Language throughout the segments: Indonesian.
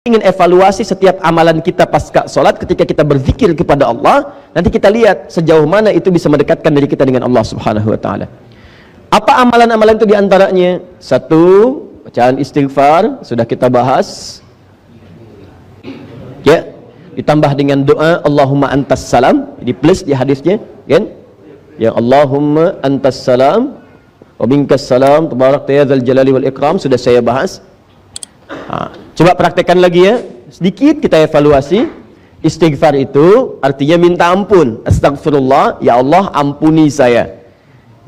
ingin evaluasi setiap amalan kita pasca sholat ketika kita berzikir kepada Allah, nanti kita lihat sejauh mana itu bisa mendekatkan diri kita dengan Allah Subhanahu wa Ta'ala. Apa amalan-amalan itu diantaranya? Satu, bacaan istighfar, sudah kita bahas ya, ditambah dengan doa Allahumma antas salam, di plus di hadisnya kan, yang Allahumma antas salam wa minkas salam tabarakta ya dzal jalali wal ikram, sudah saya bahas. Coba praktekkan lagi ya, sedikit kita evaluasi. Istighfar itu artinya minta ampun. Astagfirullah, ya Allah ampuni saya.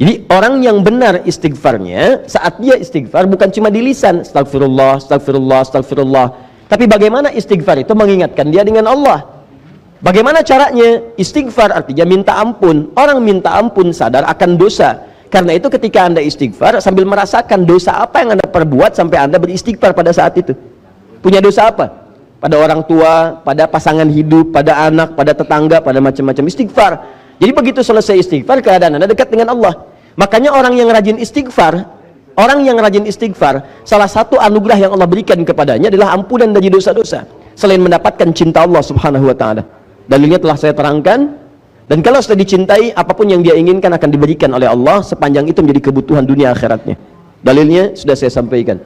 Jadi orang yang benar istighfarnya, saat dia istighfar bukan cuma di lisan astagfirullah, astagfirullah, astagfirullah, tapi bagaimana istighfar itu mengingatkan dia dengan Allah. Bagaimana caranya? Istighfar artinya minta ampun. Orang minta ampun sadar akan dosa. Karena itu ketika Anda istighfar sambil merasakan dosa apa yang Anda perbuat sampai Anda beristighfar pada saat itu. Punya dosa apa? Pada orang tua, pada pasangan hidup, pada anak, pada tetangga, pada macam-macam, istighfar. Jadi begitu selesai istighfar, keadaan Anda dekat dengan Allah. Makanya orang yang rajin istighfar, salah satu anugerah yang Allah berikan kepadanya adalah ampunan dari dosa-dosa, selain mendapatkan cinta Allah Subhanahu wa Ta'ala. Dalilnya telah saya terangkan. Dan kalau sudah dicintai, apapun yang dia inginkan akan diberikan oleh Allah, sepanjang itu menjadi kebutuhan dunia akhiratnya. Dalilnya sudah saya sampaikan.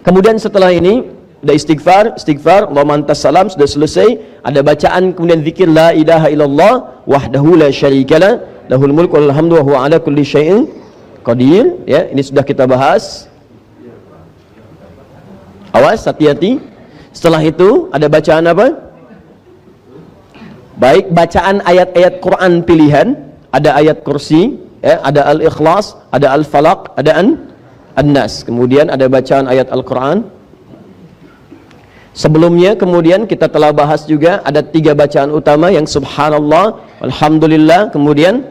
Kemudian setelah ini sudah istighfar, Allahumma antas salam, sudah selesai. Ada bacaan, kemudian zikir la ilaha illallah wahdahu la syarikalah lahul mulku wal hamdu wa huwa ala kulli syai'in qadir. Ya, ini sudah kita bahas. Awas, hati-hati. Setelah itu ada bacaan apa? Baik bacaan ayat-ayat Quran pilihan, ada ayat kursi, ya, ada al-ikhlas, ada al-falaq, ada an-nas. Kemudian ada bacaan ayat Al-Quran. Sebelumnya kemudian kita telah bahas juga ada 3 bacaan utama yang subhanallah, alhamdulillah, kemudian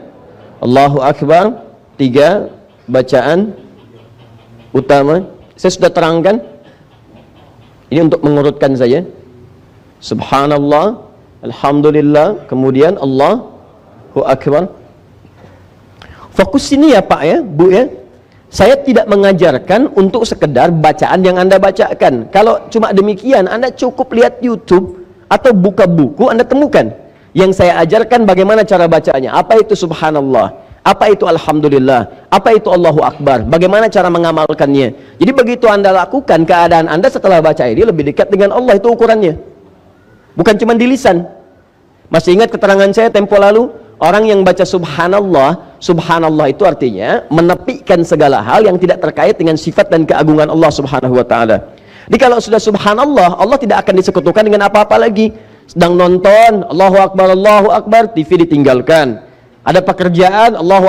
Allahu Akbar. 3 bacaan utama. Saya sudah terangkan. Ini untuk mengurutkan saja. Subhanallah, alhamdulillah, kemudian Allahu Akbar. Fokus sini ya Pak ya, Bu ya. Saya tidak mengajarkan untuk sekedar bacaan yang Anda bacakan. Kalau cuma demikian, Anda cukup lihat YouTube atau buka buku, Anda temukan. Yang saya ajarkan bagaimana cara bacanya. Apa itu subhanallah, apa itu alhamdulillah, apa itu Allahu Akbar, bagaimana cara mengamalkannya. Jadi begitu Anda lakukan, keadaan Anda setelah baca ini lebih dekat dengan Allah, itu ukurannya. Bukan cuma di lisan. Masih ingat keterangan saya tempo lalu? Orang yang baca subhanallah, subhanallah itu artinya menepikan segala hal yang tidak terkait dengan sifat dan keagungan Allah Subhanahu wa Ta'ala. Jadi kalau sudah subhanallah, Allah tidak akan disekutukan dengan apa-apa lagi. Sedang nonton, Allahu Akbar, TV ditinggalkan. Ada pekerjaan, Allahu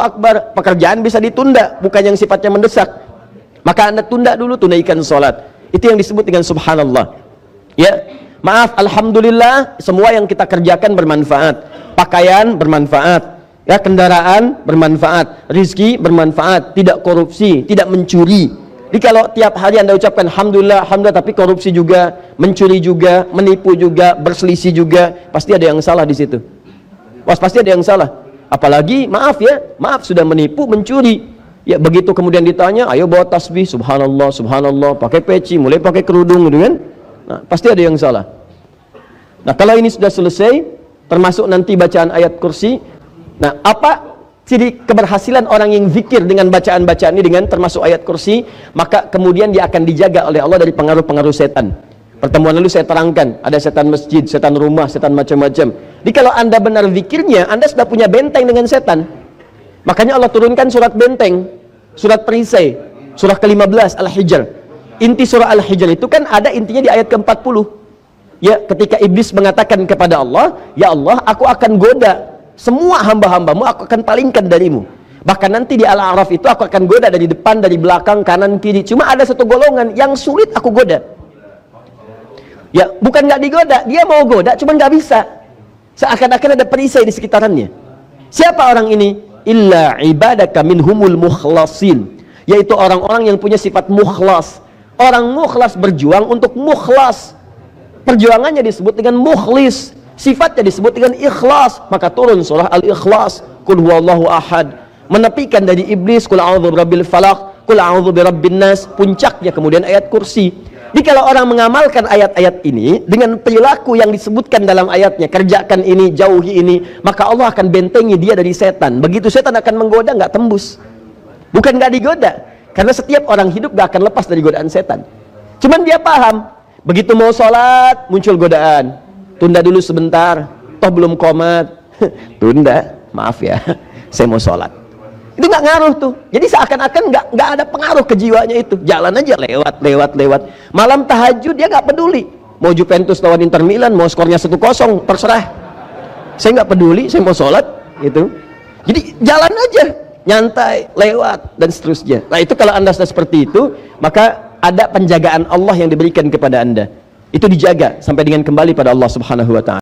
Akbar, pekerjaan bisa ditunda, bukan yang sifatnya mendesak. Maka Anda tunda dulu, tunaikan sholat. Itu yang disebut dengan subhanallah. Ya, maaf, alhamdulillah, semua yang kita kerjakan bermanfaat. Pakaian bermanfaat, ya, kendaraan bermanfaat, rizki bermanfaat, tidak korupsi, tidak mencuri. Jadi kalau tiap hari Anda ucapkan alhamdulillah, alhamdulillah, tapi korupsi juga, mencuri juga, menipu juga, berselisih juga, pasti ada yang salah di situ. Pasti ada yang salah. Apalagi maaf ya, maaf sudah menipu, mencuri. Ya begitu kemudian ditanya, ayo bawa tasbih, subhanallah, subhanallah, pakai peci, mulai pakai kerudung gitu kan. Nah, pasti ada yang salah. Nah, kalau ini sudah selesai, termasuk nanti bacaan ayat kursi. Nah, apa ciri keberhasilan orang yang zikir dengan bacaan-bacaan ini, dengan termasuk ayat kursi? Maka kemudian dia akan dijaga oleh Allah dari pengaruh-pengaruh setan. Pertemuan lalu saya terangkan, ada setan masjid, setan rumah, setan macam-macam. Jadi kalau Anda benar zikirnya, Anda sudah punya benteng dengan setan. Makanya Allah turunkan surat benteng, surat perisai, surah ke-15 Al-Hijr. Inti surah Al-Hijr itu kan ada intinya di ayat ke-40. Ya, ketika iblis mengatakan kepada Allah, ya Allah, aku akan goda semua hamba-hambamu, aku akan palingkan darimu. Bahkan nanti di Al-A'raf itu aku akan goda dari depan, dari belakang, kanan, kiri. Cuma ada satu golongan yang sulit aku goda. Ya, bukan nggak digoda, dia mau goda, cuma nggak bisa. Seakan-akan ada perisai di sekitarannya. Siapa orang ini? Illa ibadaka minhumul mukhlasin. Yaitu orang-orang yang punya sifat mukhlas. Orang mukhlas berjuang untuk mukhlas. Perjuangannya disebut dengan mukhlis, sifatnya disebut dengan ikhlas. Maka turun surah Al-Ikhlas, Qul huwallahu ahad, menepikan dari iblis, Qul a'udzu birabbil falaq, Qul a'udzu birabbin nas. Puncaknya kemudian ayat kursi. Jadi kalau orang mengamalkan ayat-ayat ini dengan perilaku yang disebutkan dalam ayatnya, kerjakan ini, jauhi ini, maka Allah akan bentengi dia dari setan. Begitu setan akan menggoda, nggak tembus. Bukan nggak digoda, karena setiap orang hidup nggak akan lepas dari godaan setan. Cuman dia paham, begitu mau sholat muncul godaan, tunda dulu sebentar, toh belum qomat, tunda, maaf ya, saya mau sholat. Itu nggak ngaruh tuh, jadi seakan-akan nggak ada pengaruh ke jiwanya itu, jalan aja lewat. Malam tahajud dia nggak peduli, mau Juventus lawan Inter Milan, mau skornya 1-0, terserah, saya nggak peduli, saya mau sholat gitu. Jadi jalan aja, nyantai, lewat dan seterusnya. Nah itu kalau anda sudah seperti itu, maka ada penjagaan Allah yang diberikan kepada anda, itu dijaga sampai dengan kembali pada Allah Subhanahu Wa Taala.